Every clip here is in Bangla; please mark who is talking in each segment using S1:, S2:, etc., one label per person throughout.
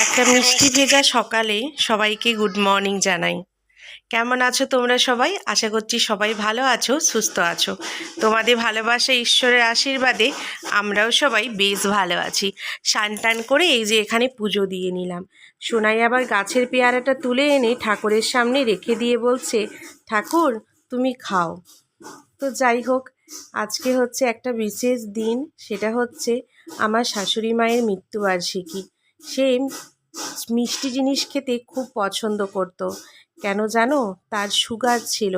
S1: একটা মিষ্টি ভেজা সকালে সবাইকে গুড মর্নিং জানাই। কেমন আছো তোমরা সবাই? আশা করছি সবাই ভালো আছো, সুস্থ আছো। তোমাদের ভালোবাসা, ঈশ্বরের আশীর্বাদে আমরাও সবাই বেশ ভালো আছি। স্নান টান করে এই যে এখানে পুজো দিয়ে নিলাম। সোনাই আবার গাছের পেয়ারাটা তুলে এনে ঠাকুরের সামনে রেখে দিয়ে বলছে, ঠাকুর তুমি খাও। তো যাই হোক, আজকে হচ্ছে একটা বিশেষ দিন, সেটা হচ্ছে আমার শাশুড়ি মায়ের মৃত্যুবার্ষিকী। সে মিষ্টি জিনিস খেতে খুব পছন্দ করতো। কেন জানো? তার সুগার ছিল,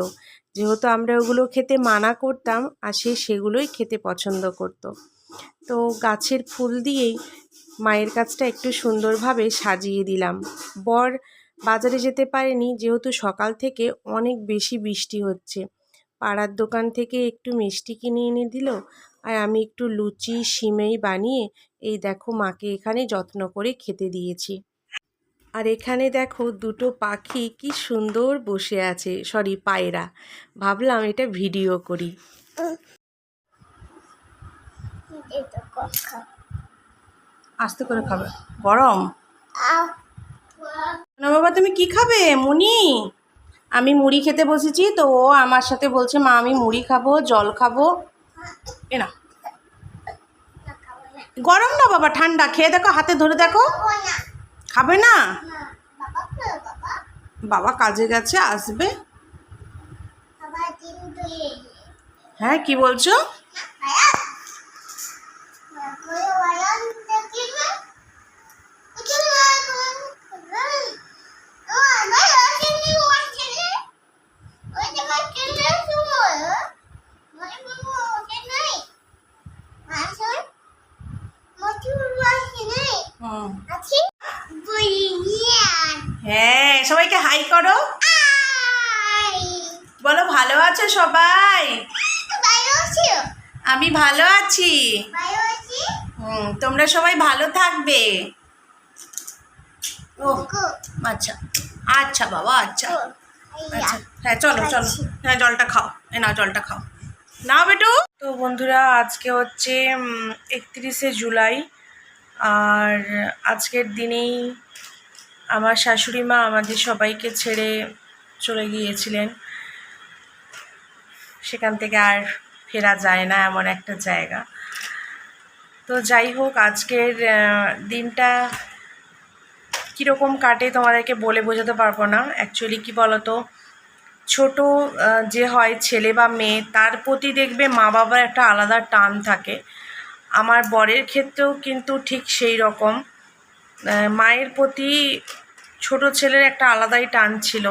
S1: যেহেতু আমরা ওগুলো খেতে মানা করতাম, আর সে সেগুলোই খেতে পছন্দ করতো। তো গাছের ফুল দিয়েই মায়ের কাছটা একটু সুন্দরভাবে সাজিয়ে দিলাম। বর বাজারে যেতে পারেনি, যেহেতু সকাল থেকে অনেক বেশি বৃষ্টি হচ্ছে। পাড়ার দোকান থেকে একটু মিষ্টি কিনে এনে দিল, আর আমি একটু লুচি সিমেই বানিয়ে এই দেখো মাকে এখানে যত্ন করে খেতে দিয়েছি। আর এখানে দেখো দুটো পাখি কি সুন্দর বসে আছে, সরি পায়রা। ভাবলাম এটা ভিডিও করি। আস্তে করে খাবে, গরম না বাবা। তুমি কি খাবে মুনি? আমি মুড়ি খেতে বসেছি, তো ও আমার সাথে বলছে মা আমি মুড়ি খাবো, জল খাবো। এ না, গরম না বাবা, ঠান্ডা। খেয়ে দেখো, হাতে ধরে দেখো। খাবে না? বাবা কাজে গেছে, আসবে। হ্যাঁ, কি বলছো? হ্যাঁ, সবাইকে হাই করো, বলো ভালো আছো সবাই? আমি ভালো আছি। তোমরা সবাই ভালো থাকবে। ও আচ্ছা আচ্ছা বাবা, আচ্ছা আচ্ছা। হ্যাঁ চলো চলো, হ্যাঁ জলটা খাও, এ নাও জলটা খাও, নাও বেটু। তো বন্ধুরা, আজকে হচ্ছে 31শে জুলাই। আর আজকের দিনেই আমার শাশুড়ি মা আমাদের সবাইকে ছেড়ে চলে গিয়েছিলেন। সেখান থেকে আর ফেরা যায় না, এমন একটা জায়গা। তো যাই হোক, আজকের দিনটা কীরকম কাটে তোমাদেরকে বলে বোঝাতে পারবো না। অ্যাকচুয়ালি কী বলতো, ছোট যে হয় ছেলে বা মেয়ে, তার প্রতি দেখবে মা বাবার একটা আলাদা টান থাকে। আমার বরের ক্ষেত্রেও কিন্তু ঠিক সেই রকম। মায়ের প্রতি ছোট ছেলের একটা আলাদাই টান ছিল।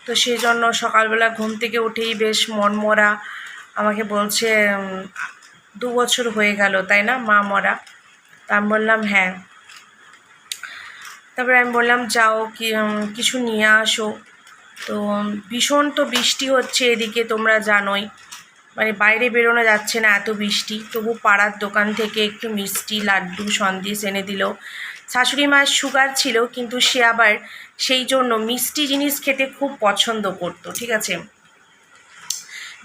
S1: তো সেই জন্য সকালবেলা ঘুম থেকে উঠেই বেশ মনমরা আমাকে বলছে, 2 বছর হয়ে গেল তাই না মা মরা? তা আমি বললাম হ্যাঁ। তারপরে আমি বললাম যাও কিছু নিয়ে আসো। তো ভীষণ তো বৃষ্টি হচ্ছে এদিকে, তোমরা জানোই, মানে বাইরে বেরোনো যাচ্ছে না, এত বৃষ্টি। তবু পাড়ার দোকান থেকে একটু মিষ্টি, লাড্ডু, সন্দেশ এনে দিল। শাশুড়ি মায়ের সুগার ছিল, কিন্তু সে আবার সেই জন্য মিষ্টি জিনিস খেতে খুব পছন্দ করতো, ঠিক আছে।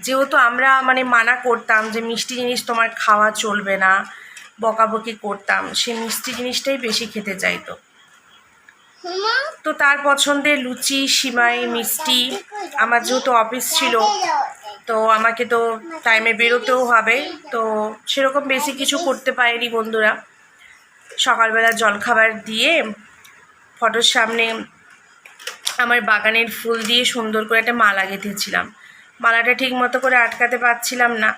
S1: যেহেতু আমরা মানে মানা করতাম যে মিষ্টি জিনিস তোমার খাওয়া চলবে না, বকাবকি করতাম, সে মিষ্টি জিনিসটাই বেশি খেতে চাইতো। তো তার পছন্দের লুচি, সিমাই, মিষ্টি। আমার যেহেতু অফিস ছিল, তো আমাকে তো টাইমে বেরোতেও হবে, তো সেরকম বেশি কিছু করতে পারিনি বন্ধুরা। সকালবেলা জলখাবার দিয়ে ফটোর সামনে আমার বাগানের ফুল দিয়ে সুন্দর করে একটা মালা গেঁথেছিলাম। মালাটা ঠিক মতো করে আটকাতে পারছিলাম না,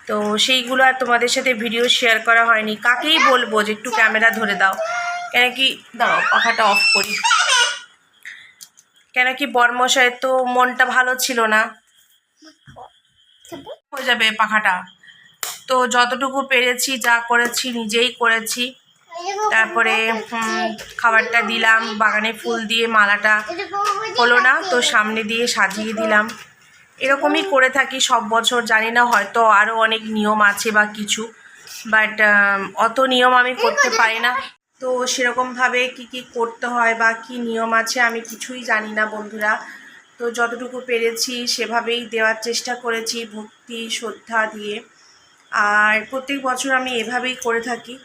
S1: তো সেইগুলো আর তোমাদের সাথে ভিডিও শেয়ার করা হয়নি। কাকেই বলবো যে একটু ক্যামেরা ধরে দাও, কেন কি, দাও পাখাটা অফ করি। কেন কি বরমশাইয়ের তো মনটা ভালো ছিল না, হয়ে যাবে পাখাটা। তো যতটুকু পেরেছি, যা করেছি নিজেই করেছি। তারপরে খাবারটা দিলাম, বাগানে ফুল দিয়ে মালাটা হলো না, তো সামনে দিয়ে সাজিয়ে দিলাম। এরকমই করে থাকি সব বছর। জানি না, হয়তো আরও অনেক নিয়ম আছে বা কিছু, বাট অত নিয়ম আমি করতে পারি না। তো সেরকমভাবে কি করতে হয় বা কি নিয়ম আছে আমি কিছুই জানি না বন্ধুরা। তো যতটুকু পেরেছি সেভাবেই দেওয়ার চেষ্টা করেছি, ভক্তি শ্রদ্ধা দিয়ে। আর প্রত্যেক বছর আমি এভাবেই করে থাকি।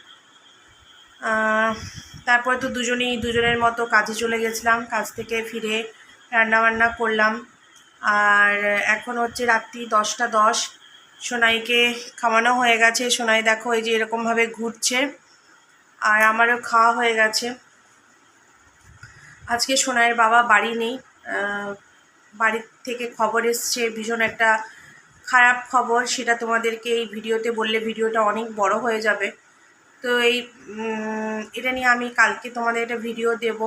S1: তারপরে তো দুজনের মতো কাজে চলে গেছিলাম, কাজ থেকে ফিরে রান্নাবান্না করলাম। আর এখন হচ্ছে রাত্রি 10টা 10। সোনাইকে খাওয়ানো হয়ে গেছে। সোনাই দেখো এই যে এরকমভাবে ঘুরছে, আর আমারও খাওয়া হয়ে গেছে। আজকে সোনাইয়ের বাবা বাড়ি নেই, বাড়ির থেকে খবর এসছে, ভীষণ একটা খারাপ খবর। সেটা তোমাদেরকে এই ভিডিওতে বললে ভিডিওটা অনেক বড় হয়ে যাবে। তো এটা নিয়ে আমি কালকে তোমাদের একটা ভিডিও দেব,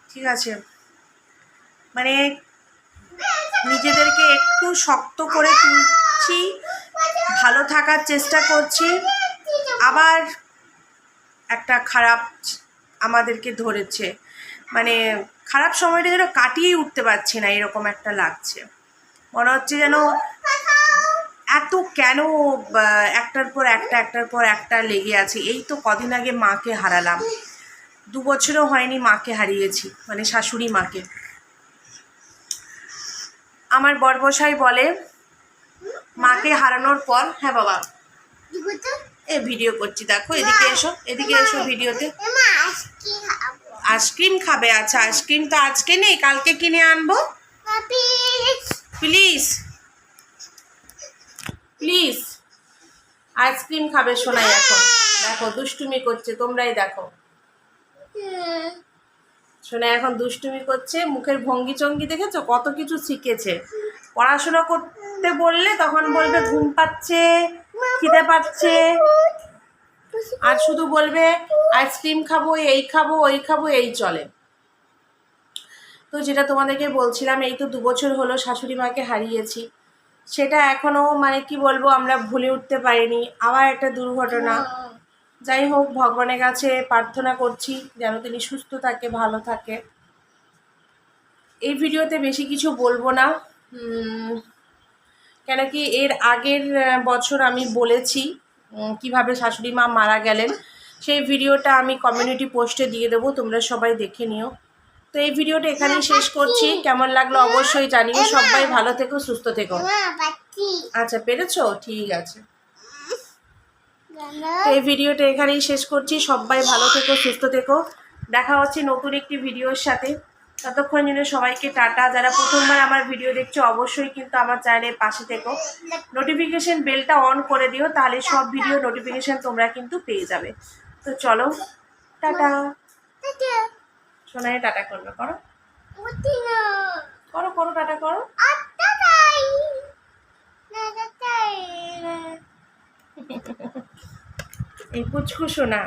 S1: ঠিক আছে? মানে নিজেদেরকে একটু শক্ত করে তুলছি, ভালো থাকার চেষ্টা করছি, আবার একটা খারাপ আমাদেরকে ধরেছে। মানে খারাপ সময়টা যেন কাটিয়েই উঠতে পারছি না, এরকম একটা লাগছে। মনে হচ্ছে যেন এত কেন একটার পর একটা লেগে আছে। এই তো কদিন আগে মাকে হারালাম, 2 বছরও হয়নি মাকে হারিয়েছি, মানে শাশুড়ি মাকে। আমার বরমশাই বলে মাকে হারানোর পর, হ্যাঁ বাবা এ ভিডিও করছি দেখো, এদিকে এসো ভিডিওতে। আইসক্রিম খাবে? আচ্ছা, আইসক্রিম তো আজকে নেই, কালকে কিনে আনবো। প্লিজ প্লিজ আইসক্রিম খাবে সোনাই। এখন দেখো দুষ্টুমি করছে, তোমরাই দেখো। সোনাই এখন দুষ্টুমি করছে, মুখের ভঙ্গি চঙ্গি দেখেছো? কত কিছু শিখেছে। পড়াশোনা করতে বললে তখন বলবে ঘুম পাচ্ছে, খিদে পাচ্ছে, আর শুধু বলবে আইসক্রিম খাবো, এই খাবো, ওই খাবো, এই চলে। তো যেটা তোমাদেরকে বলছিলাম, এই তো 2 বছর হলো শাশুড়ি মাকে হারিয়েছি। সেটা এখনও মানে কি বলবো, আমরা ভুলে উঠতে পারিনি। আবার একটা দুর্ঘটনা। যাই হোক, ভগবানের কাছে প্রার্থনা করছি যেন তিনি সুস্থ থাকে, ভালো থাকে। এই ভিডিওতে বেশি কিছু বলবো না, কেন কি এর আগের বছর আমি বলেছি কিভাবে শাশুড়ি মা মারা গেলেন। সেই ভিডিওটা আমি কমিউনিটি পোস্টে দিয়ে দেবো, তোমরা সবাই দেখে নিও। তো এই ভিডিওটা এখানেই শেষ করছি। কেমন লাগলো অবশ্যই জানিও। সবাই ভালো থেকো, সুস্থ থেকো। আচ্ছা, পেরেছো? ঠিক আছে। তো এই ভিডিওটা এখানেই শেষ করছি। সবাই ভালো থেকো, সুস্থ থেকো। দেখা হচ্ছে নতুন একটি ভিডিওর সাথে। ততক্ষণ জন্য সবাইকে টাটা। যারা প্রথমবার আমার ভিডিও দেখছো অবশ্যই কিন্তু আমার চ্যানেলের পাশে থেকো, নোটিফিকেশন বেলটা অন করে দিও, তাহলে সব ভিডিও নোটিফিকেশন তোমরা কিন্তু পেয়ে যাবে। তো চলো, টাটা। সোনাই টাটা করবে, করো করো করো, টাটা করো। এই পুচকু সোনা।